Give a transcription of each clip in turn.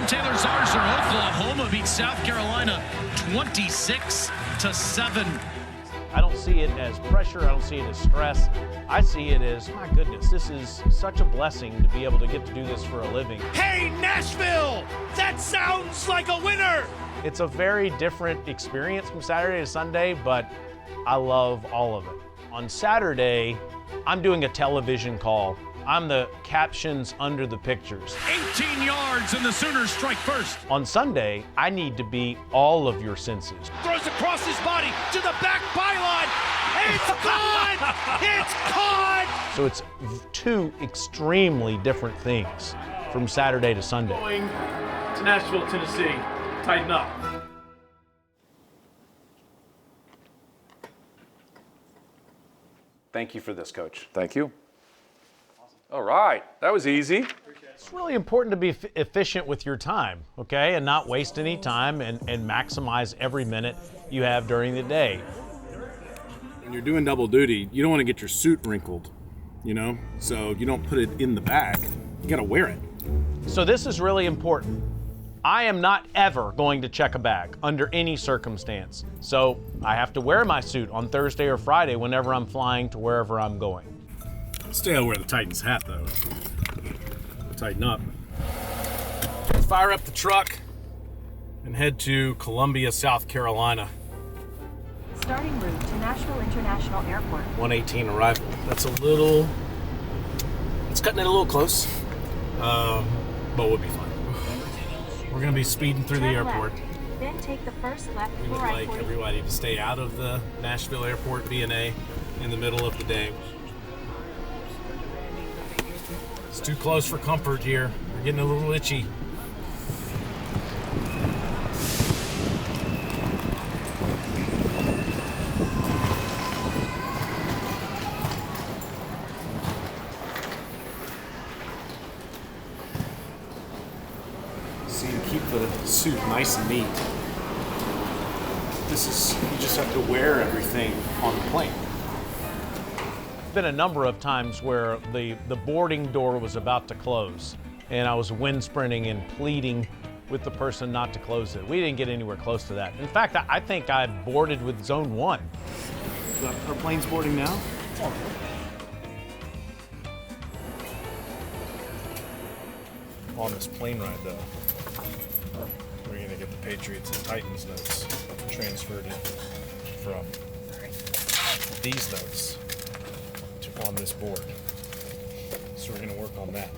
Taylor Zarzour. Oklahoma beats South Carolina 26-7. I don't see it as pressure. I don't see it as stress. I see it as, my goodness, this is such a blessing to be able to get to do this for a living. Hey, Nashville! That sounds like a winner! It's a very different experience from Saturday to Sunday, but I love all of it. On Saturday, I'm doing a television call. I'm the captions under the pictures. 18 yards and the Sooners strike first. On Sunday, I need to be all of your senses. Throws across his body to the back byline. It's caught! It's caught! So it's two extremely different things from Saturday to Sunday. Going to Nashville, Tennessee. Tighten up. Thank you for this, Coach. Thank you. All right, that was easy. It's really important to be efficient with your time, okay, and not waste any time and maximize every minute you have during the day. When you're doing double duty, you don't want to get your suit wrinkled, you know? So you don't put it in the bag. You got to wear it. So this is really important. I am not ever going to check a bag under any circumstance. So I have to wear my suit on Thursday or Friday whenever I'm flying to wherever I'm going. Stay wear the Titans hat, though. Tighten up. Fire up the truck and head to Columbia, South Carolina. Starting route to Nashville International Airport. 1:18 arrival. That's a little... It's cutting it a little close, but we'll be fine. We're going to be speeding through the airport. Left. Then take the first left We for would like everybody to stay out of the Nashville Airport B&A in the middle of the day. It's too close for comfort here. We're getting a little itchy. So you keep the suit nice and neat. You just have to wear everything on the plane. Been a number of times where the boarding door was about to close and I was wind sprinting and pleading with the person not to close it. We didn't get anywhere close to that. In fact, I think I boarded with zone 1. Our plane's boarding now? On this plane ride, though, we're going to get the Patriots and Titans notes transferred in from these notes on this board. So we're going to work on that.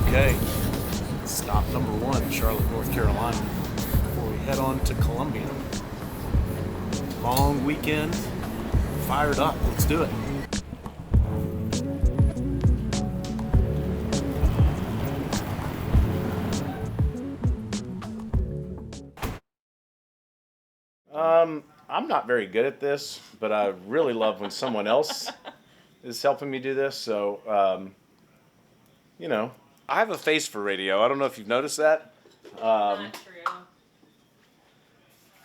Okay, stop number 1, Charlotte, North Carolina, before we head on to Columbia. Long weekend, fired up, let's do it. I'm not very good at this, but I really love when someone else is helping me do this. So, you know, I have a face for radio. I don't know if you've noticed that. Not true.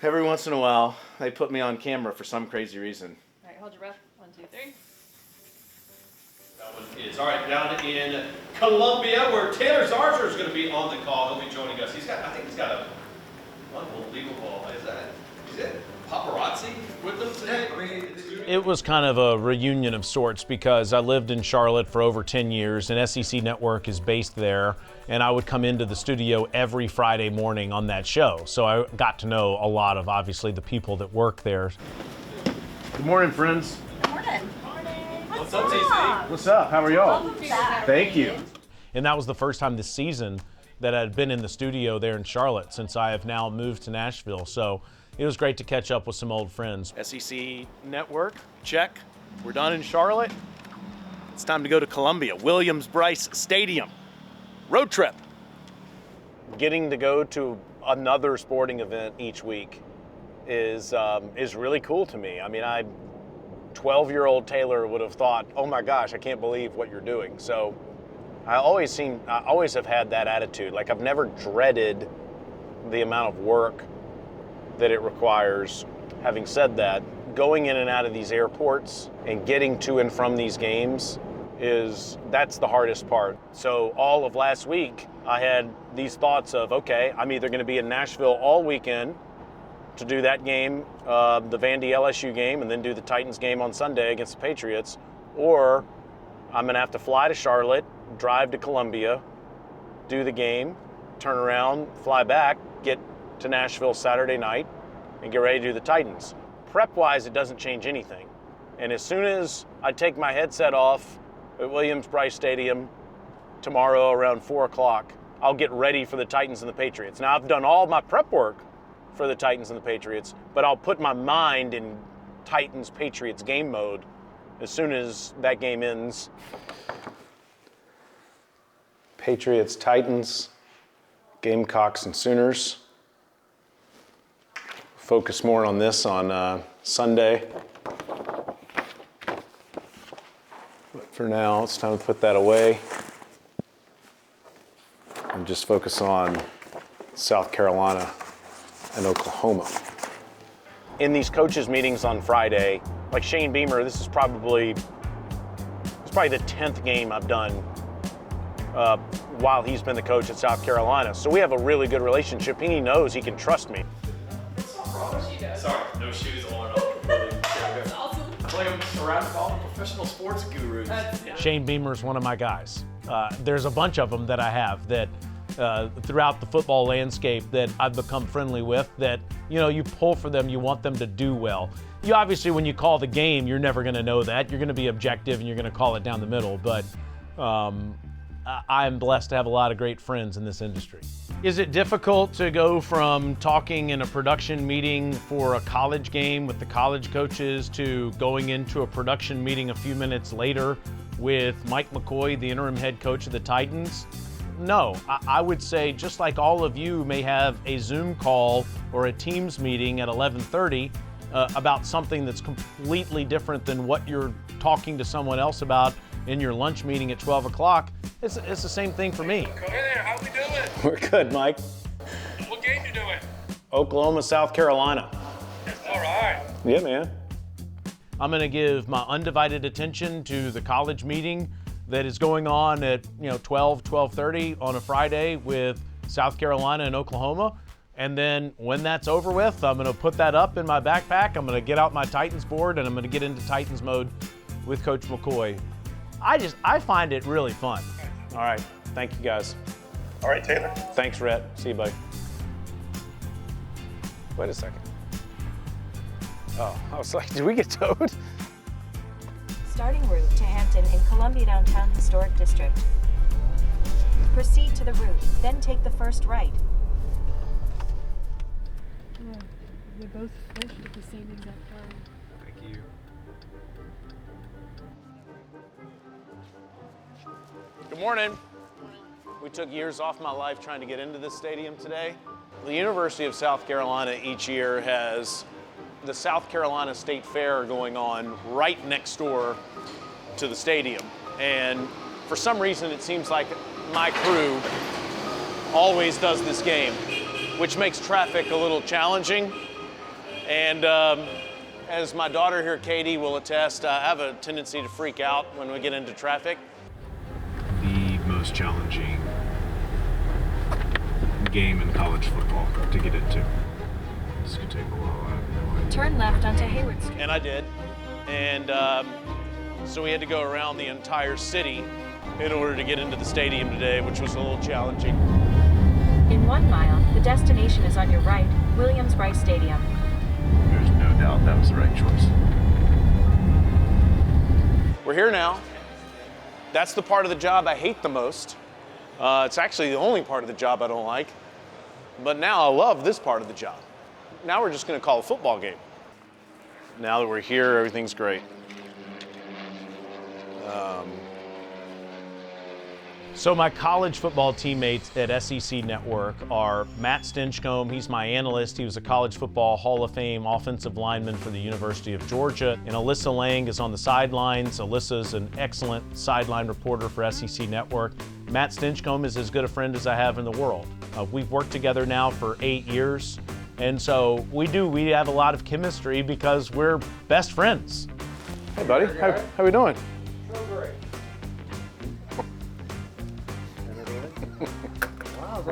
Every once in a while, they put me on camera for some crazy reason. All right, hold your breath. 1, 2, 3. That one is. All right, down in Columbia, where Taylor Zarzour is going to be on the call. He'll be joining us. I think he's got a unbelievable, is it paparazzi with him today? It was kind of a reunion of sorts because I lived in Charlotte for over 10 years and SEC Network is based there, and I would come into the studio every Friday morning on that show. So I got to know a lot of, obviously, the people that work there. Good morning, friends. Good morning. What's up, TC? What's up? How are y'all? Welcome back. Thank you. And that was the first time this season that I'd been in the studio there in Charlotte since I have now moved to Nashville. So it was great to catch up with some old friends. SEC Network, check. We're done in Charlotte. It's time to go to Columbia, Williams-Brice Stadium. Road trip. Getting to go to another sporting event each week is really cool to me. I mean, 12-year-old Taylor would have thought, oh my gosh, I can't believe what you're doing. So I always have had that attitude. Like, I've never dreaded the amount of work that it requires. Having said that, going in and out of these airports and getting to and from these games that's the hardest part. So all of last week, I had these thoughts of, okay, I'm either going to be in Nashville all weekend to do that game, the Vandy LSU game, and then do the Titans game on Sunday against the Patriots, or I'm going to have to fly to Charlotte, drive to Columbia, do the game, turn around, fly back, get to Nashville Saturday night, and get ready to do the Titans. Prep-wise, it doesn't change anything. And as soon as I take my headset off at Williams-Brice Stadium tomorrow around 4 o'clock, I'll get ready for the Titans and the Patriots. Now, I've done all my prep work for the Titans and the Patriots, but I'll put my mind in Titans-Patriots game mode as soon as that game ends. Patriots, Titans, Gamecocks, and Sooners. Focus more on this on Sunday. But for now, it's time to put that away and just focus on South Carolina and Oklahoma. In these coaches' meetings on Friday, like Shane Beamer, this is probably the 10th game I've done while he's been the coach at South Carolina. So we have a really good relationship. He knows he can trust me. Sorry, no shoes on. That's awesome. I feel like I'm surrounded by all the professional sports gurus. Shane Beamer is one of my guys. There's a bunch of them that I have that throughout the football landscape that I've become friendly with, that, you know, you pull for them, you want them to do well. You obviously, when you call the game, you're never going to know that. You're going to be objective and you're going to call it down the middle, but I'm blessed to have a lot of great friends in this industry. Is it difficult to go from talking in a production meeting for a college game with the college coaches to going into a production meeting a few minutes later with Mike McCoy, the interim head coach of the Titans? No, I would say just like all of you may have a Zoom call or a Teams meeting at 11:30 about something that's completely different than what you're talking to someone else about in your lunch meeting at 12 o'clock, it's the same thing for me. Hey there, how we doing? We're good, Mike. What game you doing? Oklahoma, South Carolina. All right. Yeah, man. I'm going to give my undivided attention to the college meeting that is going on at 12:30 on a Friday with South Carolina and Oklahoma. And then when that's over with, I'm going to put that up in my backpack. I'm going to get out my Titans board and I'm going to get into Titans mode with Coach McCoy. I find it really fun. All right. Thank you, guys. All right, Taylor. Thanks, Rhett. See you, buddy. Wait a second. Oh, I was like, did we get towed? Starting route to Hampton in Columbia Downtown Historic District. Proceed to the route, then take the first right. They both finished at the same exact time. Thank you. Good morning. We took years off my life trying to get into this stadium today. The University of South Carolina each year has the South Carolina State Fair going on right next door to the stadium. And for some reason, it seems like my crew always does this game, which makes traffic a little challenging. And as my daughter here, Katie, will attest, I have a tendency to freak out when we get into traffic. The most challenging game in college football to get into. This could take a while. I have no idea. Turn left onto Hayward Street. And I did. And so we had to go around the entire city in order to get into the stadium today, which was a little challenging. In 1 mile, the destination is on your right, Williams-Brice Stadium. There's no doubt that was the right choice. We're here now. That's the part of the job I hate the most. It's actually the only part of the job I don't like. But now I love this part of the job. Now we're just going to call a football game. Now that we're here, everything's great. So my college football teammates at SEC Network are Matt Stinchcomb. He's my analyst. He was a college football Hall of Fame offensive lineman for the University of Georgia. And Alyssa Lang is on the sidelines. Alyssa's an excellent sideline reporter for SEC Network. Matt Stinchcomb is as good a friend as I have in the world. We've worked together now for 8 years. And so we have a lot of chemistry because we're best friends. Hey buddy, how we doing?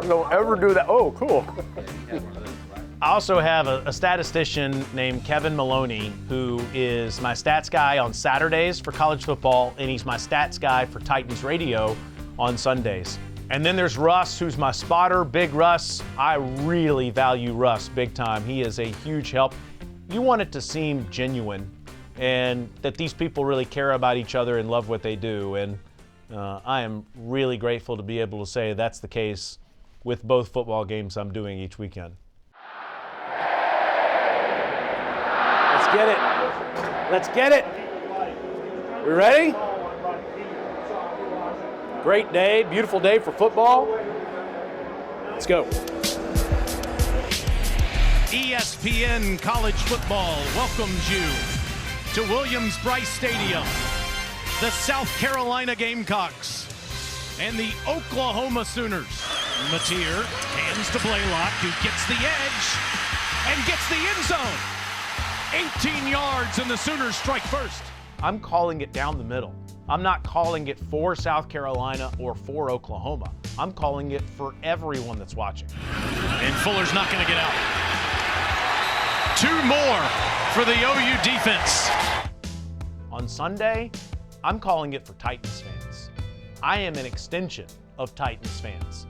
Don't ever do that. Oh, cool. I also have a statistician named Kevin Maloney, who is my stats guy on Saturdays for college football, and he's my stats guy for Titans radio on Sundays. And then there's Russ, who's my spotter, Big Russ. I really value Russ big time. He is a huge help. You want it to seem genuine and that these people really care about each other and love what they do. And I am really grateful to be able to say that's the case with both football games I'm doing each weekend. Let's get it. Let's get it. We ready? Great day, beautiful day for football. Let's go. ESPN College Football welcomes you to Williams-Brice Stadium, the South Carolina Gamecocks, and the Oklahoma Sooners. Mateer hands to Blaylock, who gets the edge and gets the end zone. 18 yards, and the Sooners strike first. I'm calling it down the middle. I'm not calling it for South Carolina or for Oklahoma. I'm calling it for everyone that's watching. And Fuller's not going to get out. 2 more for the OU defense. On Sunday, I'm calling it for Titans fans. I am an extension of Titans fans.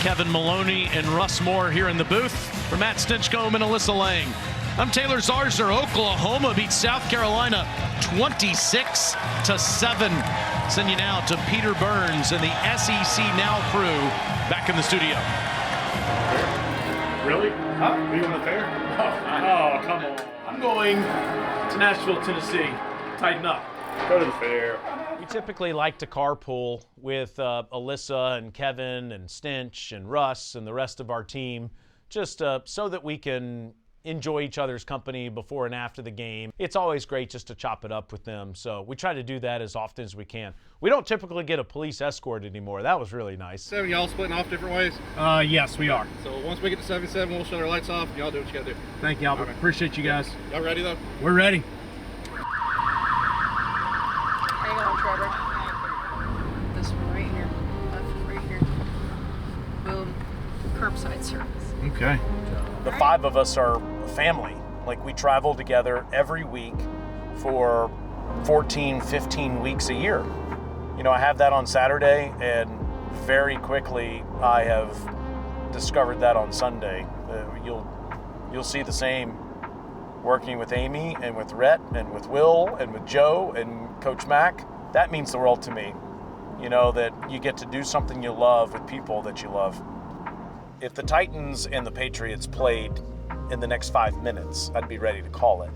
Kevin Maloney and Russ Moore here in the booth. For Matt Stinchcomb and Alyssa Lang, I'm Taylor Zarzour. Oklahoma beats South Carolina 26-7. Send you now to Peter Burns and the SEC Now crew back in the studio. Really? Huh? Are you on the fair? Oh, come on. I'm going to Nashville, Tennessee. Tighten up. Go to the fair. We typically like to carpool with Alyssa and Kevin and Stinch and Russ and the rest of our team, just so that we can enjoy each other's company before and after the game. It's always great just to chop it up with them, so we try to do that as often as we can. We don't typically get a police escort anymore. That was really nice. 7, y'all splitting off different ways? Yes, we are. So once we get to 77, we'll shut our lights off, and y'all do what you gotta do. Thank you, Albert. Right. Appreciate you guys. Y'all ready, though? We're ready. Hang on, Trevor. This one right here. Left right here. Boom. Curbside service. Okay. The 5 of us are a family. Like, we travel together every week for 14, 15 weeks a year. You know, I have that on Saturday, and very quickly I have discovered that on Sunday. You'll see the same working with Amy and with Rhett and with Will and with Joe and Coach Mack. That means the world to me. You know, that you get to do something you love with people that you love. If the Titans and the Patriots played in the next 5 minutes, I'd be ready to call it.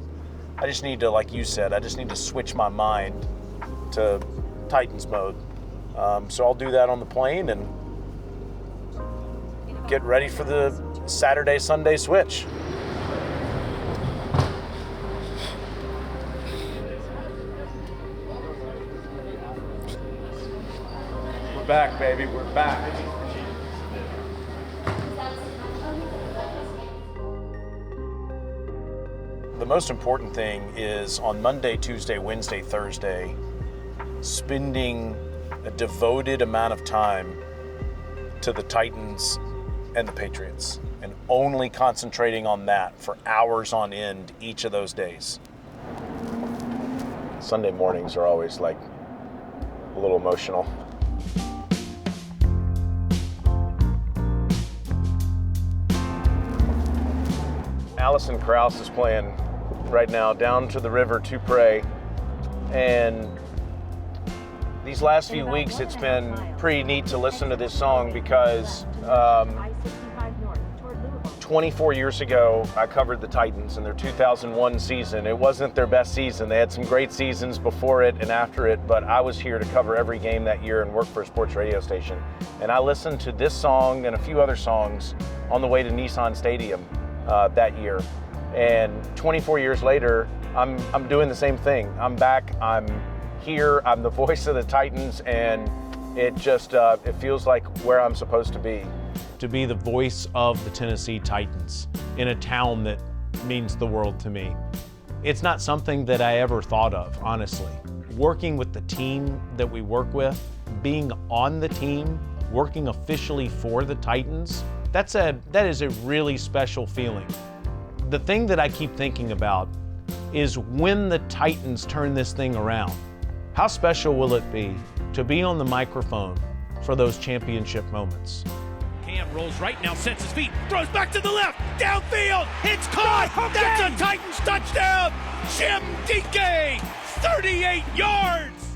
I just need to, like you said, I just need to switch my mind to Titans mode. So I'll do that on the plane and get ready for the Saturday, Sunday switch. We're back, baby, we're back. The most important thing is on Monday, Tuesday, Wednesday, Thursday, spending a devoted amount of time to the Titans and the Patriots, and only concentrating on that for hours on end each of those days. Sunday mornings are always like a little emotional. Allison Krause is playing right now, Down to the River to Pray. And these last few weeks, it's been pretty neat to listen to this song because 24 years ago, I covered the Titans in their 2001 season. It wasn't their best season. They had some great seasons before it and after it, but I was here to cover every game that year and work for a sports radio station. And I listened to this song and a few other songs on the way to Nissan Stadium that year. And 24 years later, I'm doing the same thing. I'm back, I'm here, I'm the voice of the Titans, and it just, it feels like where I'm supposed to be. To be the voice of the Tennessee Titans in a town that means the world to me. It's not something that I ever thought of, honestly. Working with the team that we work with, being on the team working officially for the Titans, that is a really special feeling. The thing that I keep thinking about is when the Titans turn this thing around, how special will it be to on the microphone for those championship moments? Cam rolls right now, sets his feet, throws back to the left, downfield, it's caught! That's a Titans touchdown! Jim Dike, 38 yards!